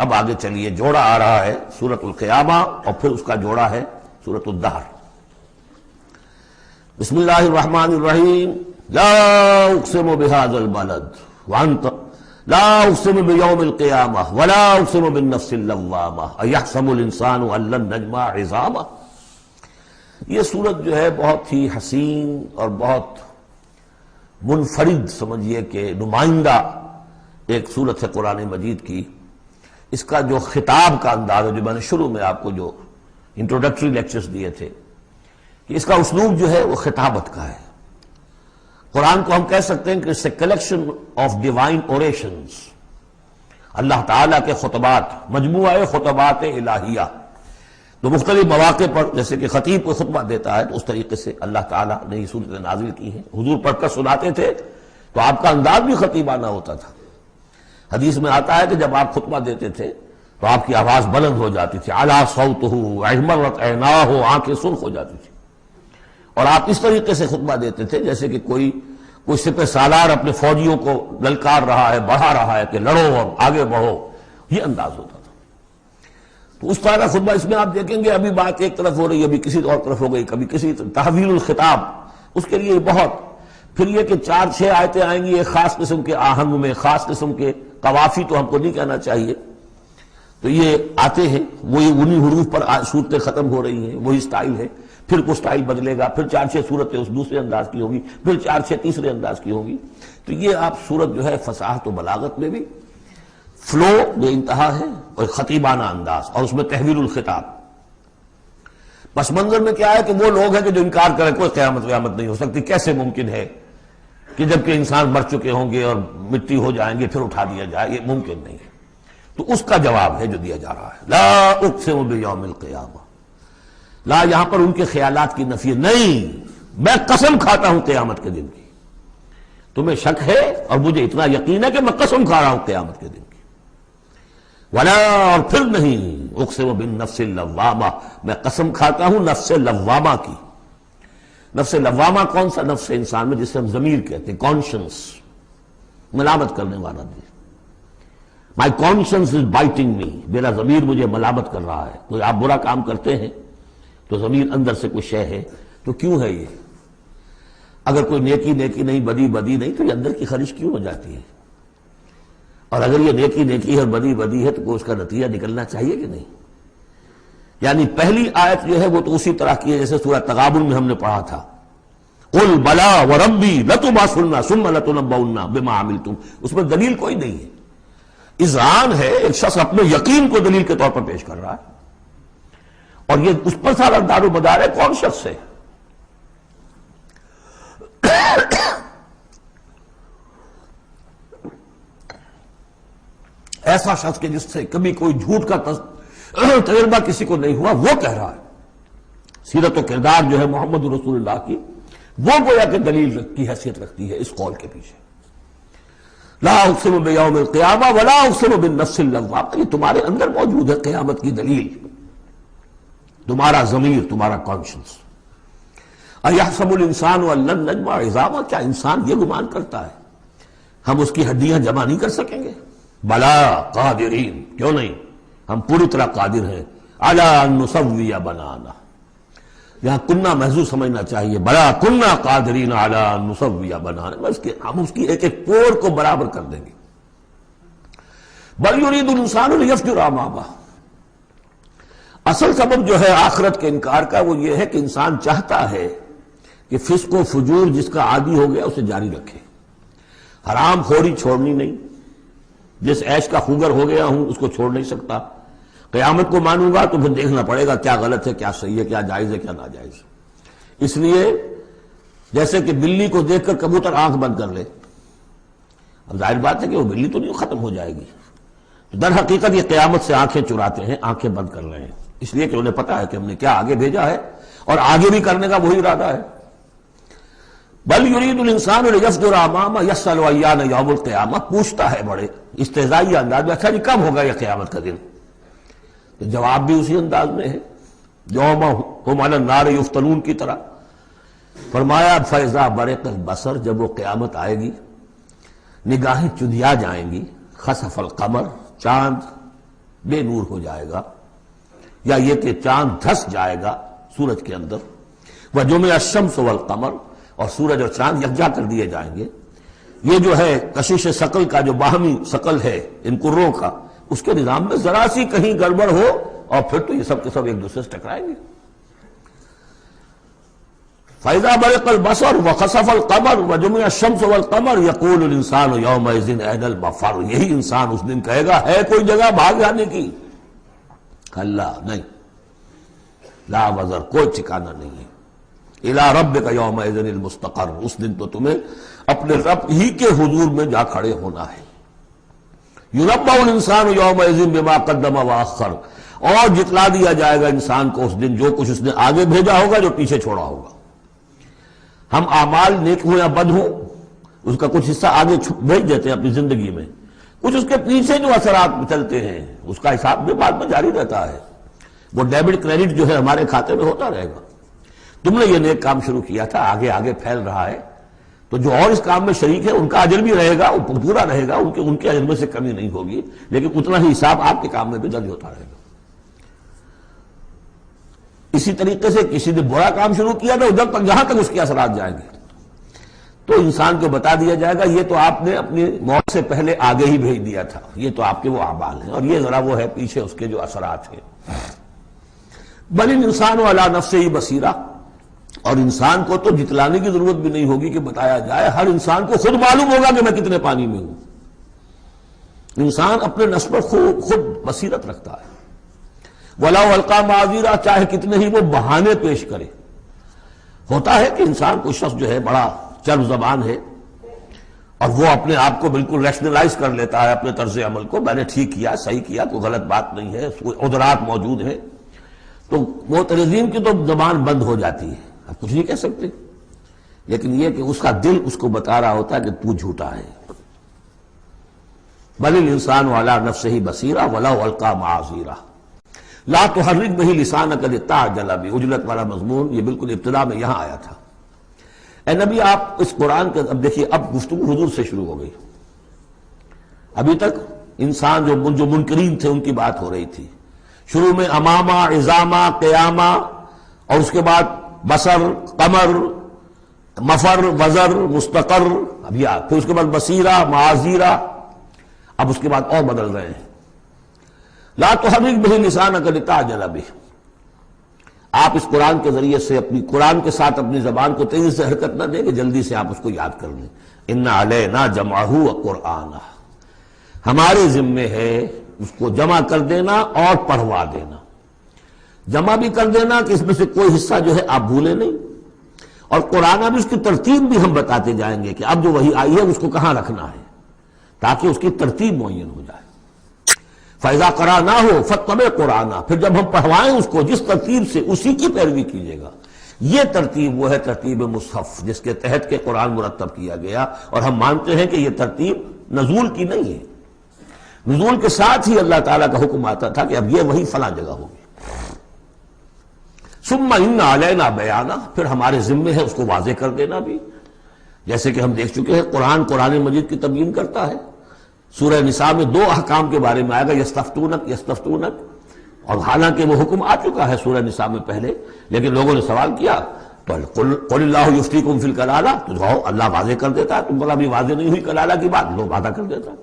اب آگے چلیے، جوڑا آ رہا ہے سورۃ القیامہ اور پھر اس کا جوڑا ہے سورۃ الدہر۔ بسم اللہ الرحمن الرحیم۔ لا اقسم بہذا البلد وانت لا اقسم بیوم القیامہ ولا اقسم بالنفس اللوامہ ایحسب الانسان ان لن نجمع عظامہ۔ یہ سورت جو ہے بہت ہی حسین اور بہت منفرد سمجھیے کہ نمائندہ ایک سورت ہے قرآن مجید کی۔ اس کا جو خطاب کا انداز ہے، جو میں نے شروع میں آپ کو جو انٹروڈکٹری لیکچرز دیے تھے، کہ اس کا اسلوب جو ہے وہ خطابت کا ہے۔ قرآن کو ہم کہہ سکتے ہیں کہ it's a collection of divine orations، اللہ تعالیٰ کے خطبات، مجموعہ خطبات الہیہ۔ تو مختلف مواقع پر جیسے کہ خطیب کو خطبہ دیتا ہے تو اس طریقے سے اللہ تعالیٰ نے یہ صورتیں نازل کی ہیں۔ حضور پڑھ کر سناتے تھے تو آپ کا انداز بھی خطیبانہ ہوتا تھا۔ حدیث میں آتا ہے کہ جب آپ خطبہ دیتے تھے تو آپ کی آواز بلند ہو جاتی تھی، اعلیٰ صوتہ احمرت عیناہ، آنکھیں سرخ ہو جاتی تھی، اور آپ اس طریقے سے خطبہ دیتے تھے جیسے کہ کوئی سپہ سالار اپنے فوجیوں کو للکار رہا ہے، بڑھا رہا ہے کہ لڑو اور آگے بڑھو، یہ انداز ہوتا تھا۔ تو اس طرح کا خطبہ اس میں آپ دیکھیں گے ابھی بات ایک طرف ہو رہی ہے، ابھی کسی اور طرف ہو گئی، کبھی کسی تحویل الخطاب، اس کے لیے بہت، پھر یہ کہ 4-6 آیتیں آئیں گی ایک خاص قسم کے آہنگ میں، خاص قسم کے قوافی تو ہم کو نہیں کہنا چاہیے، تو یہ آتے ہیں، وہی انہی حروف پر صورتیں ختم ہو رہی ہیں، وہی سٹائل ہے، پھر کوئی سٹائل بدلے گا، پھر 4-6 صورتیں اس دوسرے انداز کی ہوگی، پھر 4-6 تیسرے انداز کی ہوگی۔ تو یہ آپ صورت جو ہے فصاحت و بلاغت میں بھی فلو بے انتہا ہے، اور خطیبانہ انداز، اور اس میں تحویل الخطاب۔ پس منظر میں کیا ہے کہ وہ لوگ ہیں کہ جو انکار کریں کوئی قیامت نہیں ہو سکتی، کیسے ممکن ہے کہ جبکہ انسان مر چکے ہوں گے اور مٹی ہو جائیں گے پھر اٹھا دیا جائے، یہ ممکن نہیں ہے۔ تو اس کا جواب ہے جو دیا جا رہا ہے، لا اقسم بیوم القیامہ۔ لا یہاں پر ان کے خیالات کی نفی نہیں، میں قسم کھاتا ہوں قیامت کے دن کی۔ تمہیں شک ہے اور مجھے اتنا یقین ہے کہ میں قسم کھا رہا ہوں قیامت کے دن کی۔ ولا، اور پھر نہیں، اقسم بالنفس اللوامہ، میں قسم کھاتا ہوں نفس لوامہ کی۔ نفس لوامہ کون سا نفس انسان میں جسے ہم ضمیر کہتے ہیں، کانشنس، ملامت کرنے والا دل۔ مائی کانشنس از بائٹنگ می، میرا ضمیر مجھے ملامت کر رہا ہے۔ کوئی آپ برا کام کرتے ہیں تو ضمیر اندر سے کوئی شے ہے، تو کیوں ہے یہ؟ اگر کوئی نیکی نہیں، بدی نہیں، تو یہ اندر کی خرش کیوں ہو جاتی ہے؟ اور اگر یہ نیکی ہے اور بدی ہے تو کوئی اس کا نتیجہ نکلنا چاہیے کہ نہیں؟ یعنی پہلی آیت جو ہے وہ تو اسی طرح کی ہے جیسے سورہ تغابن میں ہم نے پڑھا تھا، قل بلا وربی لتبعثن ثم لتنبؤن بما عملتم، اس میں دلیل کوئی نہیں ہے، اذعان ہے، ایک شخص اپنے یقین کو دلیل کے طور پر پیش کر رہا ہے، اور یہ اس پر سارا دار و مدار ہے کون شخص ہے؟ ایسا شخص کہ جس سے کبھی کوئی جھوٹ کا تجربہ کسی کو نہیں ہوا، وہ کہہ رہا ہے۔ سیرت و کردار جو ہے محمد رسول اللہ کی، وہ گویا کہ دلیل کی حیثیت رکھتی ہے اس قول کے پیچھے۔ لا اقسم بیوم القیامہ ولا اقسم بالنفس اللوامہ، یہ تمہارے اندر موجود ہے قیامت کی دلیل، تمہارا ضمیر، تمہارا کانشنس۔ ایحسب الانسان ان لن نجمع عظامہ، کیا انسان یہ گمان کرتا ہے ہم اس کی ہڈیاں جمع نہیں کر سکیں گے؟ بلا قادرین، کیوں نہیں، ہم پوری طرح قادر ہیں، علی ان نسوی بنانا، یہاں کنہ محذوف سمجھنا چاہیے، بلا کنہ قادرین علی ان نسوی بنانا، ہم اس کی ایک ایک پور کو برابر کر دیں گے۔ بل یرید الانسان لیفجر امامہ، اصل سبب جو ہے آخرت کے انکار کا وہ یہ ہے کہ انسان چاہتا ہے کہ فسق و فجور جس کا عادی ہو گیا اسے جاری رکھے، حرام خوری چھوڑنی نہیں، جس عیش کا خوگر ہو گیا ہوں اس کو چھوڑ نہیں سکتا، قیامت کو مانوں گا تو پھر دیکھنا پڑے گا کیا غلط ہے، کیا صحیح ہے، کیا جائز ہے، کیا ناجائز ہے۔ اس لیے جیسے کہ بلی کو دیکھ کر کبوتر آنکھ بند کر لے، اب ظاہر بات ہے کہ وہ بلی تو نہیں ختم ہو جائے گی، در حقیقت یہ قیامت سے آنکھیں چراتے ہیں، آنکھیں بند کر رہے ہیں، اس لیے کہ انہیں پتا ہے کہ ہم نے کیا آگے بھیجا ہے اور آگے بھی کرنے کا وہی ارادہ ہے۔ بل یرید الانسان لیفجر امامہ یسأل ایان یوم القیامہ، پوچھتا ہے بڑے استہزائی انداز میں، اچھا جی کب ہوگا یہ قیامت کا دن؟ تو جواب بھی اسی انداز میں ہے، یوم ہم علی النار یفتنون کی طرح۔ فرمایا فاذا برق البصر، جب وہ قیامت آئے گی، نگاہیں چدھیا جائیں گی، خسف القمر، چاند بے نور ہو جائے گا، یا یہ کہ چاند دھس جائے گا سورج کے اندر، وجمع الشمس والقمر، اور سورج اور چاند یکجا کر دیے جائیں گے۔ یہ جو ہے کشش ثقل کا جو باہمی ثقل ہے ان کروں کا، اس کے نظام میں ذرا سی کہیں گڑبڑ ہو اور پھر تو یہ سب کے سب ایک دوسرے سے ٹکرائیں گے۔ فَإِذَا بَرِقَ الْبَصَرُ وَخَسَفَ الْقَمَرُ وَجُمِعَ الشَّمْسُ وَالْقَمَرُ يَقُولُ الْإِنسَانُ يَوْمَئِذٍ أَيْنَ الْمَفَرُّ، یہی انسان اس دن کہے گا ہے کوئی جگہ بھاگ جانے کی؟ اللہ نہیں، لا وزر، کوئی ٹھکانہ نہیں ہے۔ اِلَىٰ رَبِّكَ يَوْمَئِذٍ الْمُسْتَقَرُّ، اس دن تو تمہیں اپنے رب ہی کے حضور میں جا کھڑے ہونا ہے۔ يُنَبَّأُ الْإِنسَانُ يَوْمَئِذٍ بِمَا قَدَّمَ وَأَخَّرَ، اور جتلا دیا جائے گا انسان کو اس دن جو کچھ اس نے آگے بھیجا ہوگا، جو پیچھے چھوڑا ہوگا۔ ہم اعمال نیک ہوں یا بد ہوں، اس کا کچھ حصہ آگے بھیج دیتے ہیں اپنی زندگی میں، کچھ اس کے پیچھے جو اثرات چلتے ہیں اس کا حساب بھی بعد میں جاری رہتا ہے۔ وہ ڈیبٹ کریڈٹ جو ہے ہمارے کھاتے میں ہوتا رہے گا۔ تم نے یہ نیک کام شروع کیا تھا، آگے آگے پھیل رہا ہے، تو جو اور اس کام میں شریک ہے ان کا اجر بھی رہے گا، وہ پورا رہے گا، ان کے اجر میں سے کمی نہیں ہوگی، لیکن اتنا ہی حساب آپ کے کام میں بھی درج ہوتا رہے گا۔ اسی طریقے سے کسی نے برا کام شروع کیا تھا، جب تک جہاں تک اس کے اثرات جائیں گے تو انسان کو بتا دیا جائے گا یہ تو آپ نے اپنی موت سے پہلے آگے ہی بھیج دیا تھا، یہ تو آپ کے وہ اعمال ہیں، اور یہ ذرا وہ ہے پیچھے اس کے جو اثرات ہیں۔ بل الانسان علی نفسہ بصیرہ، اور انسان کو تو جتلانے کی ضرورت بھی نہیں ہوگی کہ بتایا جائے، ہر انسان کو خود معلوم ہوگا کہ میں کتنے پانی میں ہوں۔ انسان اپنے نفس پر خود بصیرت رکھتا ہے۔ وَلَوْ أَلْقَىٰ مَعَاذِيرًا، چاہے کتنے ہی وہ بہانے پیش کرے۔ ہوتا ہے کہ انسان کوئی شخص جو ہے بڑا چرب زبان ہے اور وہ اپنے آپ کو بالکل ریشنلائز کر لیتا ہے اپنے طرز عمل کو، میں نے ٹھیک کیا، صحیح کیا، کوئی غلط بات نہیں ہے، کوئی عذرات موجود ہیں، تو معترضین کی تو زبان بند ہو جاتی ہے، اب کچھ نہیں کہہ سکتے، لیکن یہ کہ اس کا دل اس کو بتا رہا ہوتا ہے کہ تو جھوٹا ہے۔ بل الانسان علی نفسہ بصیرہ ولو القیٰ معاذیرہ لا تحرک بہ لسانک لتعجل بہ، عجلت والا مضمون یہ بالکل ابتدا میں یہاں آیا تھا۔ اے نبی آپ اس قرآن کے، اب دیکھیے اب گفتگو حضور سے شروع ہو گئی۔ ابھی تک انسان جو منکرین تھے ان کی بات ہو رہی تھی، شروع میں امامہ، عظامہ، قیامہ، اور اس کے بعد بصر، قمر، مفر، وزر، مستقر، ابھی پھر اس کے بعد بصیرہ، معاذیرہ، اب اس کے بعد اور بدل رہے ہیں۔ لا تحرک بہ لسانک لتعجل بہ، آپ اس قرآن کے ذریعے سے اپنی قرآن کے ساتھ اپنی زبان کو تیزی سے حرکت نہ دیں کہ جلدی سے آپ اس کو یاد کر لیں۔ ان علینا جمعہ وقرآنہ، ہمارے ذمے ہے اس کو جمع کر دینا اور پڑھوا دینا۔ جمع بھی کر دینا کہ اس میں سے کوئی حصہ جو ہے آپ بھولے نہیں، اور قرآن بھی اس کی ترتیب بھی ہم بتاتے جائیں گے کہ اب جو وہی آئی ہے اس کو کہاں رکھنا ہے، تاکہ اس کی ترتیب معین ہو جائے۔ فَإِذَا قَرَأْنَاهُ فَاتَّبِعْ قُرْآنَهُ، پھر جب ہم پڑھوائیں اس کو جس ترتیب سے، اسی کی پیروی کیجیے گا۔ یہ ترتیب وہ ہے ترتیب مصحف جس کے تحت کے قرآن مرتب کیا گیا، اور ہم مانتے ہیں کہ یہ ترتیب نزول کی نہیں ہے، نزول کے ساتھ ہی اللہ تعالیٰ کا حکم آتا تھا کہ اب یہ وہی فلاں جگہ ہوگی۔ ثم ان علینا بیانہ، پھر ہمارے ذمے ہے اس کو واضح کر دینا بھی، جیسے کہ ہم دیکھ چکے ہیں قرآن مجید کی تبیین کرتا ہے۔ سورہ نساء میں دو احکام کے بارے میں آئے گا، یستفتونک، اور حالانکہ وہ حکم آ چکا ہے سورہ نساء میں پہلے، لیکن لوگوں نے سوال کیا تو قل اللہ یفتیکم فی الکلالہ، تو جاؤ اللہ واضح کر دیتا ہے، تم بولا ابھی واضح نہیں ہوئی کلالہ کی بات، لو وعدہ کر دیتا ہے۔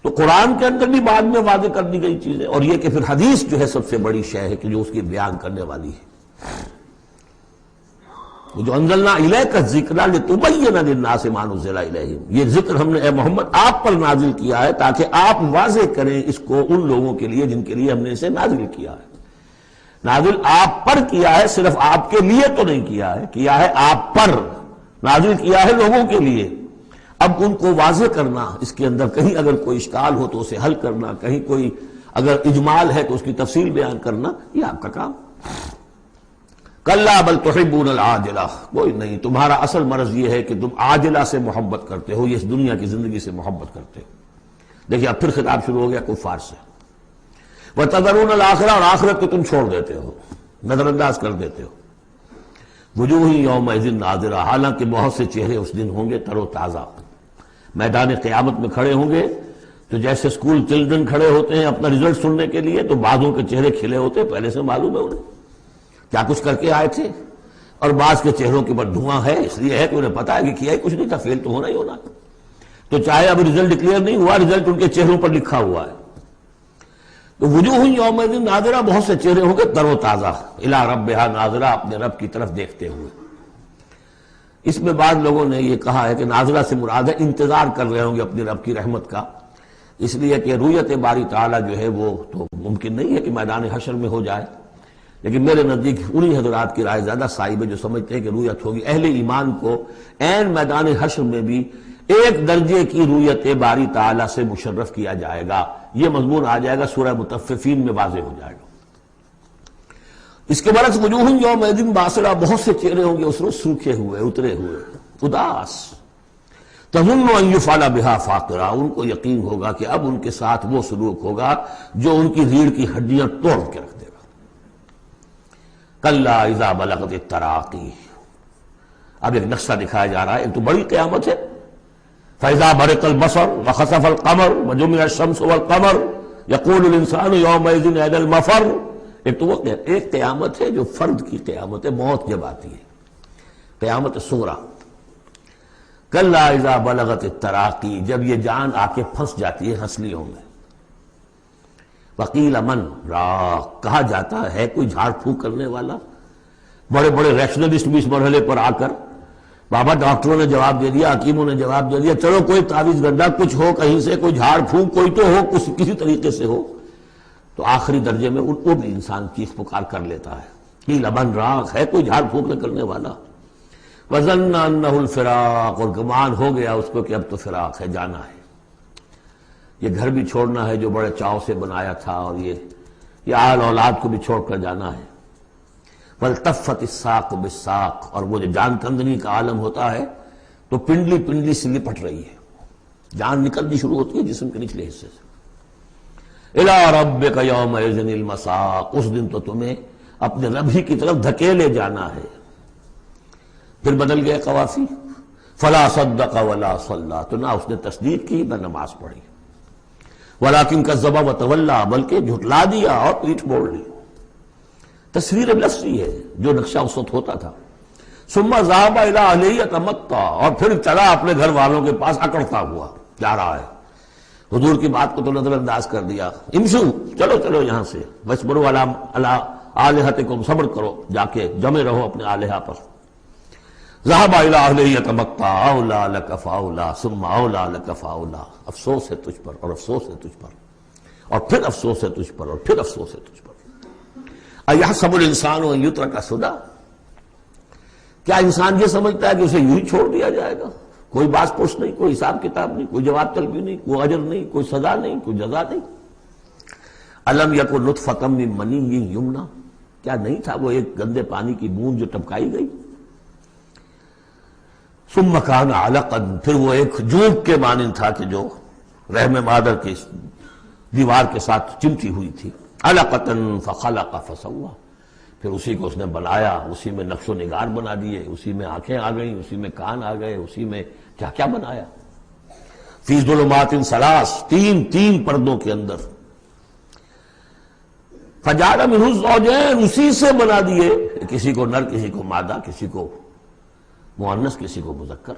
تو قرآن کے اندر بھی بعد میں واضح کر دی گئی چیزیں، اور یہ کہ پھر حدیث جو ہے سب سے بڑی شے ہے کہ جو اس کی بیان کرنے والی ہے۔ جو انزلنا الیک الذکر لتبین للناس ما نزل الیہم، یہ ذکر ہم نے اے محمد آپ پر نازل کیا ہے تاکہ آپ واضح کریں اس کو ان لوگوں کے لیے جن کے لیے ہم نے اسے نازل کیا ہے۔ نازل آپ پر کیا ہے، صرف آپ کے لیے تو نہیں کیا ہے آپ پر، نازل کیا ہے لوگوں کے لیے۔ اب ان کو واضح کرنا، اس کے اندر کہیں اگر کوئی اشکال ہو تو اسے حل کرنا، کہیں کوئی اگر اجمال ہے تو اس کی تفصیل بیان کرنا، یہ آپ کا کام۔ کلا بل تحبون العاجلہ، کوئی نہیں، تمہارا اصل مرض یہ ہے کہ تم عاجلہ سے محبت کرتے ہو، یہ اس دنیا کی زندگی سے محبت کرتے ہو۔ دیکھیے اب پھر خطاب شروع ہو گیا کفار سے۔ وتذرون الآخرہ، اور آخرت کو تم چھوڑ دیتے ہو، نظر انداز کر دیتے ہو۔ وجوہ یومئذ ناظرہ، حالانکہ بہت سے چہرے اس دن ہوں گے تر و تازہ، میدان قیامت میں کھڑے ہوں گے تو تو جیسے اسکول چلڈرن کھڑے ہوتے ہیں اپنا رزلٹ سننے کے لیے تو بعضوں کے چہرے کھلے ہوتے ہیں، پہلے سے معلوم ہے انہیں کیا کچھ کر کے آئے تھے، اور بعض کے چہروں کے اوپر دھواں ہے، اس لیے ہے کہ انہیں پتا ہے کہ کیا ہی کچھ نہیں تھا، فیل تو ہونا ہی ہونا، تو چاہے اب رزلٹ ڈکلیئر نہیں ہوا، رزلٹ ان کے چہروں پر لکھا ہوا ہے۔ تو وجوہ یومئذ ناظرہ، بہت سے چہرے ہوں گے تر و تازہ، الی ربہا ناظرہ، اپنے رب کی طرف دیکھتے ہوئے۔ اس میں بعض لوگوں نے یہ کہا ہے کہ ناظرہ سے مراد ہے انتظار کر رہے ہوں گے اپنی رب کی رحمت کا، اس لیے کہ رؤیت باری تعالیٰ جو ہے وہ تو ممکن نہیں ہے کہ میدان حشر میں ہو جائے، لیکن میرے نزدیک انہی حضرات کی رائے زیادہ صائب ہے جو سمجھتے ہیں کہ رؤیت ہوگی۔ اہل ایمان کو عین میدان حشر میں بھی ایک درجے کی رؤیت باری تعالیٰ سے مشرف کیا جائے گا، یہ مضمون آ جائے گا سورہ مطففین میں واضح ہو جائے گا۔ اس کے برعکس وجوہ یومئذ باسرہ، بہت سے چہرے ہوں گے اس روز سوکھے ہوئے، اترے ہوئے، اداس، تظن ان یفعل بہا فاقرہ، ان کو یقین ہوگا کہ اب ان کے ساتھ وہ سلوک ہوگا جو ان کی ریڑھ کی ہڈیاں توڑ کے رکھ دے گا۔ کلا اذا بلغت التراقی، اب ایک نقشہ دکھایا جا رہا ہے، ایک تو بڑی قیامت ہے، فاذا برق البصر وخسف القمر وجمع الشمس والقمر یقول الانسان یومئذ این المفر، ایک تو وہ ایک قیامت ہے جو فرد کی قیامت ہے، موت جب آتی ہے، قیامت صغریٰ۔ کلا اذا بلغت التراقی، جب یہ جان آ کے پھنس جاتی ہے ہنسلیوں میں، وقیل من راق، کہا جاتا ہے کوئی جھاڑ پھونک کرنے والا۔ بڑے بڑے ریشنلسٹ بھی اس مرحلے پر آ کر، بابا ڈاکٹروں نے جواب دے دیا، حکیموں نے جواب دے دیا، چلو کوئی تعویذ گنڈا کچھ ہو کہیں سے، کوئی جھاڑ پھونک کوئی تو ہو، کسی طریقے سے ہو، تو آخری درجے میں وہ بھی انسان چیخ پکار کر لیتا ہے، قیل من راق، ہے کوئی جھاڑ پھونک نہ کرنے والا۔ وظن انہ الفراق، اور گمان ہو گیا اس کو کہ اب تو فراق ہے، جانا ہے، یہ گھر بھی چھوڑنا ہے جو بڑے چاؤ سے بنایا تھا، اور یہ آل اولاد کو بھی چھوڑ کر جانا ہے۔ والتفت الساق بالساق، اور وہ جو جان کندنی کا عالم ہوتا ہے تو پنڈلی پنڈلی سے لپٹ رہی ہے، جان نکلنی شروع ہوتی ہے جسم کے نچلے حصے سے۔ الی ربک یومئذ المساق، اس دن تو تمہیں اپنے رب ہی کی طرف دھکیلے جانا ہے۔ پھر بدل گئے قوافی، فلا صدق ولا صلی، تو نہ اس نے تصدیق کی نہ نماز پڑھی، ولیکن کذب وتولی، بلکہ جھٹلا دیا اور پیٹھ موڑ لی۔ تصویر لفظی ہے جو نقشہ اس وقت ہوتا تھا۔ ثم ذهب الی اہلہ یتمطیٰ، اور پھر چلا اپنے گھر والوں کے پاس اکڑتا ہوا جا رہا ہے، حضور کی بات کو تو نظر انداز کر دیا، امشو، چلو چلو یہاں سے، واسبروا علی آلہتکم، صبر کرو، جا کے جمے رہو اپنے آلہہ پر۔ ذهب الی اہلہ یتمطیٰ، اولیٰ لک فاولیٰ ثم اولیٰ لک فاولیٰ، افسوس ہے تجھ پر اور افسوس ہے تجھ پر، اور پھر افسوس ہے تجھ پر اور پھر افسوس ہے تجھ پر۔ ایحسب الانسان ان یترک سدی، کیا انسان یہ سمجھتا ہے کہ اسے یوں ہی چھوڑ دیا جائے گا، کوئی باز پرس نہیں، کوئی حساب کتاب نہیں، کوئی جواب طلبی نہیں، کوئی اجر نہیں، کوئی سزا نہیں، کوئی جزا نہیں۔ الم یکن نطفۃ من منی یمنیٰ، کیا نہیں تھا وہ ایک گندے پانی کی بوند جو ٹپکائی گئی، ثم کان علقا، پھر وہ ایک جوک کے مانند تھا کہ جو رحم مادر کی دیوار کے ساتھ چمٹی ہوئی تھی، علقۃ فخلق فسویٰ، پھر اسی کو اس نے بنایا، اسی میں نقش و نگار بنا دیے، اسی میں آنکھیں آ گئیں، اسی میں کان آ گئے، اسی میں کیا کیا بنایا، فی ظلمات ثلاث، تین پردوں کے اندر، فجعل منہ الزوجین، اسی سے بنا دیے، کسی کو نر کسی کو مادہ، کسی کو مؤنث کسی کو مذکر۔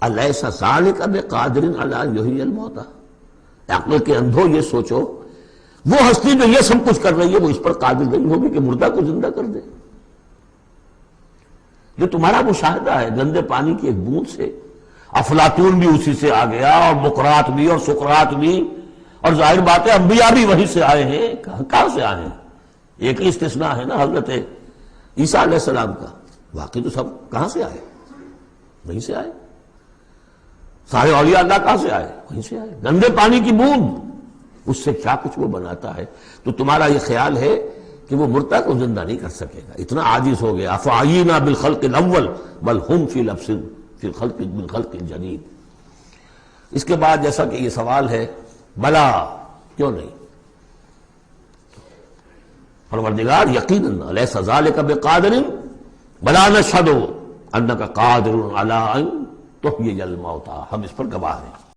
الیس ذلک بقادر علی ان یحیی الموتیٰ، عقل کے اندھو یہ سوچو، وہ ہستی جو یہ سب کچھ کر رہی ہے وہ اس پر قادر نہیں ہوگی کہ مردہ کو زندہ کر دے؟ جو تمہارا مشاہدہ ہے گندے پانی کی ایک بوند سے، افلاطون بھی اسی سے آ گیا، اور بقراط بھی، اور سقراط بھی، اور ظاہر بات ہے انبیاء بھی وہیں سے آئے ہیں، کہاں سے آئے ہیں؟ ایک ہی استثناء ہے نا حضرت عیسیٰ علیہ السلام کا، باقی تو سب کہاں سے آئے؟ وہیں سے آئے۔ سارے اولیاء اللہ کہاں سے آئے؟ وہیں سے آئے، گندے پانی کی بوند، اس سے کیا کچھ وہ بناتا ہے۔ تو تمہارا یہ خیال ہے کہ وہ مردہ کو زندہ نہیں کر سکے گا، اتنا عاجز ہو گیا۔ افعینا بالخلق الاول بل ہم فی لبس فی الخلق بالخلق الجدید۔ اس کے بعد جیسا کہ یہ سوال ہے، بلا، کیوں نہیں؟ پروردگار یقیناً الیس ذلک بقادر بلا نشہد انک قادر علی ان تحیی الموتیٰ، ہم اس پر گواہ ہیں۔